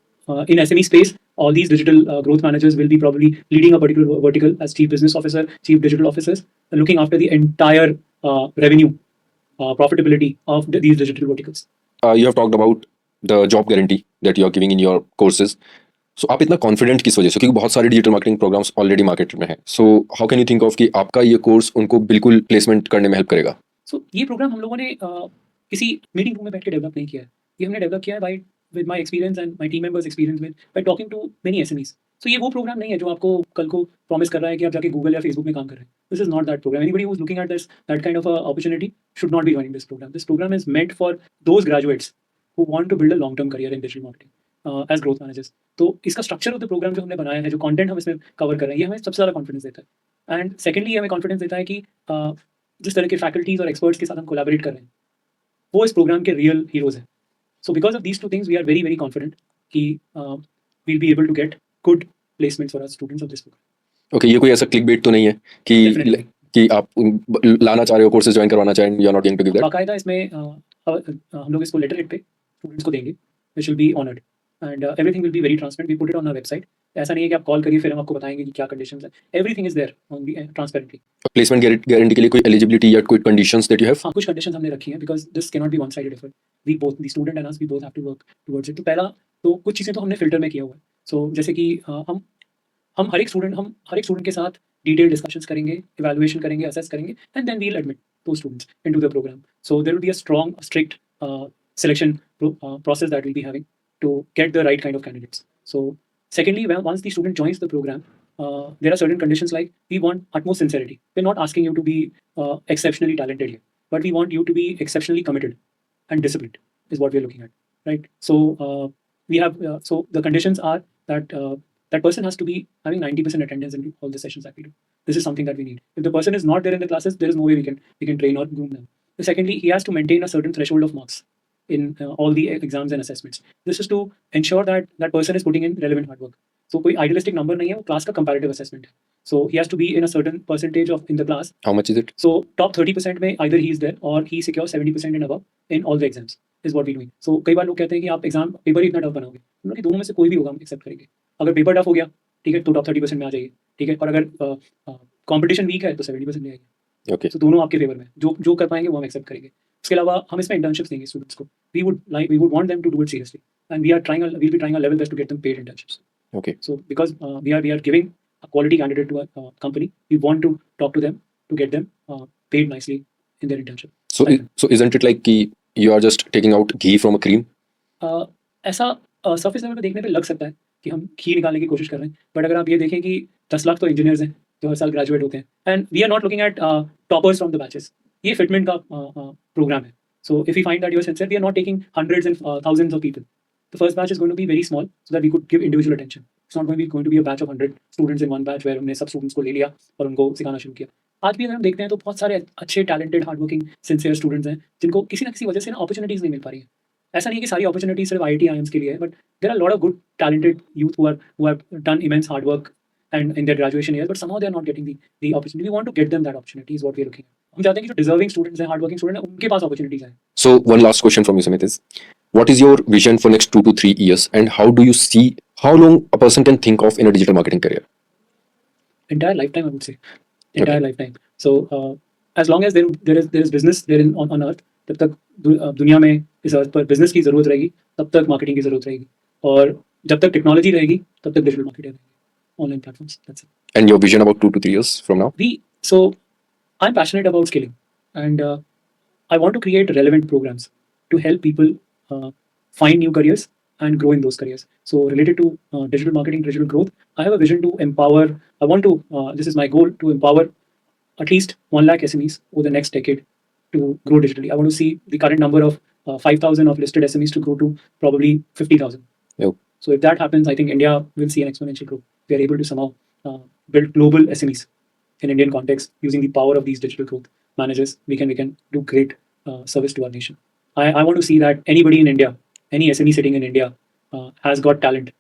in SME space, all these digital growth managers will be probably leading a particular vertical as chief business officer, chief digital officers, looking after the entire revenue profitability of these digital verticals. You have talked about the job guarantee that you are giving in your courses. So आप इतना confident किस वजह से, क्योंकि बहुत सारे digital marketing programs already market में हैं. So how can you think of कि आपका ये कोर्स उनको बिल्कुल प्लेसमेंट करने में हेल्प करेगा? So ये प्रोग्राम हम लोगों ने किसी मीटिंग रूम में बैठ के डेवलप नहीं किया है. ये हमने डेवलप किया है by with my experience and my team members experience with by talking to many SMEs. So ये वो प्रोग्राम नहीं है जो आपको कल को प्रॉमिस कर रहा है कि आप जाके गूगल या फेसबुक में काम कर रहे हैं. This is not that program. Anybody who's looking at this that kind of a opportunity should not be joining this program. This program is meant for those graduates who want to build a long-term career in digital marketing as growth managers. तो इसका structure of the programme जो हमने बनाया है, जो content हम इसमें cover कर रहे हैं, ये हमें सबसे ज़्यादा कॉन्फिडेंस देता है. एंड सेकेंडली हमें कॉन्फिडेंस देता है कि जिस तरह के फैकल्टीज और एक्सपर्ट्स के साथ हम कोलैबोरेट कर रहे हैं, वो इस प्रोग्राम के रियल हीरोज हैं. So because of these two things, we are very, very confident that we'll be able to get good placements for our students of this program. Okay, ये कोई ऐसा क्लिक बेट तो नहीं है Definitely. कि आप लाना चाह रहे हो, कोर्सेज ज्वाइन करवाना चाह रहे हो, you are not going to give that? बाकायदा इसमें हम लोग इसको लेटर हेड पे स्टूडेंट्स को देंगे, which will be honored, and everything will be very transparent. We put it on our website. ऐसा नहीं है कि आप कॉल करिए फिर हम आपको बताएंगे कि क्या कंडीशंस हैं. Everything is there on the transparently. Placement guarantee के लिए कोई एलिजिबिलिटी या कोई कंडीशंस दैट यू हैव? हाँ, कुछ कंडीशंस हमने रखी हैं because this cannot be one sided effort. We both, the student and us, we both have to work towards it. तो पहला तो कुछ चीज़ें तो हमने फिल्टर में किया हुआ है. So जैसे कि हम हर एक स्टूडेंट के साथ डिटेल डिस्कशंस करेंगे, इवैल्यूएशन करेंगे, असेस करेंगे, and then we will admit those students into the program. So there will be a strong, strict selection process that we'll be having to get the right kind of candidates. So secondly, once the student joins the program, there are certain conditions like we want utmost sincerity. We're not asking you to be exceptionally talented here, but we want you to be exceptionally committed and disciplined is what we're looking at, right? So we have so the conditions are that that person has to be having 90% attendance in all the sessions that we do. This is something that we need. If the person is not there in the classes, there is no way we can train or groom them. Secondly, he has to maintain a certain threshold of marks in all the exams and assessments. This is to ensure that that person is putting in relevant hard work. So कोई idealistic number नहीं है, वो class का comparative assessment है. So he has to be in a certain percentage of in the class. How much is it? So top 30% में either he is there or he secures 70% and above in all the exams is what we doing. So कई बार लोग कहते हैं कि आप exam paper ही इतना tough बनाओगे. हम लोग कि दोनों में से कोई भी होगा हम एक्सेप्ट करेंगे. अगर पेपर टफ हो गया, ठीक है, तो टॉप 30% में आ जाइए, ठीक है, और अगर कंपटीशन वीक है तो 70% में आइए. ओके, तो दोनों आपके फेवर में, जो कर पाएंगे वो हम एक्सेप्ट करेंगे. उसके अलावा हम इसमें इंटर्नशिप्स देंगे स्टूडेंट्स को. We would want them to do it seriously and we'll be trying our level best to get them paid internships. okay. So because we are giving a quality candidate to a company, we want to talk to them to get them paid nicely in their internship. So isn't it like कि you are just taking out ghee from a cream? ऐसा surface level पे देखने पे लग सकता है कि हम घी निकालने की कोशिश कर रहे हैं, बट अगर आप ये देखें कि 10 लाख तो इंजीनियर्स हैं जो हर साल ग्रेजुएट होते हैं, and we are not looking at toppers from the batches. ये फिटमेंट का प्रोग्राम है. So if we find that you are sincere, we are not taking hundreds and thousands of people. The first batch is going to be very small so that we could give individual attention. It's not going to be a batch of 100 students in one batch where हमने सब students को ले लिया और उनको सिखाना शुरू किया. आज भी अगर हम देखते हैं तो बहुत सारे अच्छे talented hard working sincere students हैं जिनको किसी ना किसी वजह से ना अपॉर्चुनिटीज़ नहीं मिल पा रही है. ऐसा नहीं है कि सारी अपॉर्चुनिटीज सिर्फ IIT IIMs के लिए है, but there are lot of good talented youth who have done immense hard work and in their graduation years, but somehow they are not getting the opportunity. We want to get them that opportunity is what we are looking at. हम चाहते हैं कि जो deserving students हैं, hard working students हैं, उनके पास opportunities आए. So one last question from you, Sumit, is what is your vision for next 2 to 3 years, and how do you see how long a person can think of in a digital marketing career? Entire lifetime, I would say. Entire lifetime. So as long as there is business there on earth, तब तक दुनिया में इस अर्थ पर business की जरूरत रहेगी, तब तक मार्केटिंग की जरूरत रहेगी, और जब तक टेक्नोलॉजी रहेगी तब तक डिजिटल मार्केटिंग रहेगी, online platforms. That's it. And your vision about 2 to 3 years from now? So I'm passionate about scaling, and I want to create relevant programs to help people find new careers and grow in those careers. So related to digital marketing, digital growth, I have a vision to empower. This is my goal, to empower at least 1 lakh SMEs over the next decade to grow digitally. I want to see the current number of 5,000 of listed SMEs to grow to probably 50,000. Yep. So if that happens, I think India will see an exponential growth. We are able to somehow build global SMEs in Indian context using the power of these digital growth managers. We can do great service to our nation. I want to see that anybody in India, any SME sitting in India, has got talent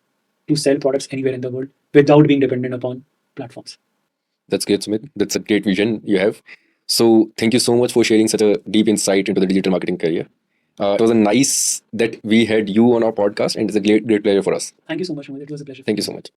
to sell products anywhere in the world without being dependent upon platforms. That's great, Sumit. That's a great vision you have. So thank you so much for sharing such a deep insight into the digital marketing career. It was a nice that we had you on our podcast, and it's a great pleasure for us. Thank you so much, Mohit. It was a pleasure. Thank you so much.